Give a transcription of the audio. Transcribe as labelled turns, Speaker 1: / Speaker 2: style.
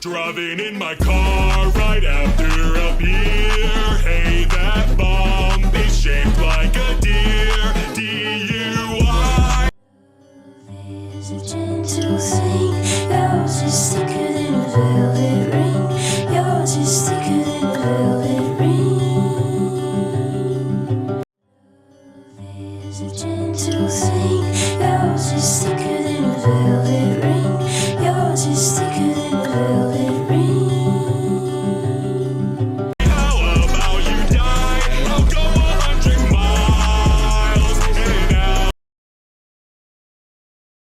Speaker 1: Driving in my car right after a beer. Hey, that bomb is shaped like a deer. DUI.
Speaker 2: There's a gentle thing. Yours is thicker than a velvet ring. Yours is thicker than a velvet ring. There's a gentle thing.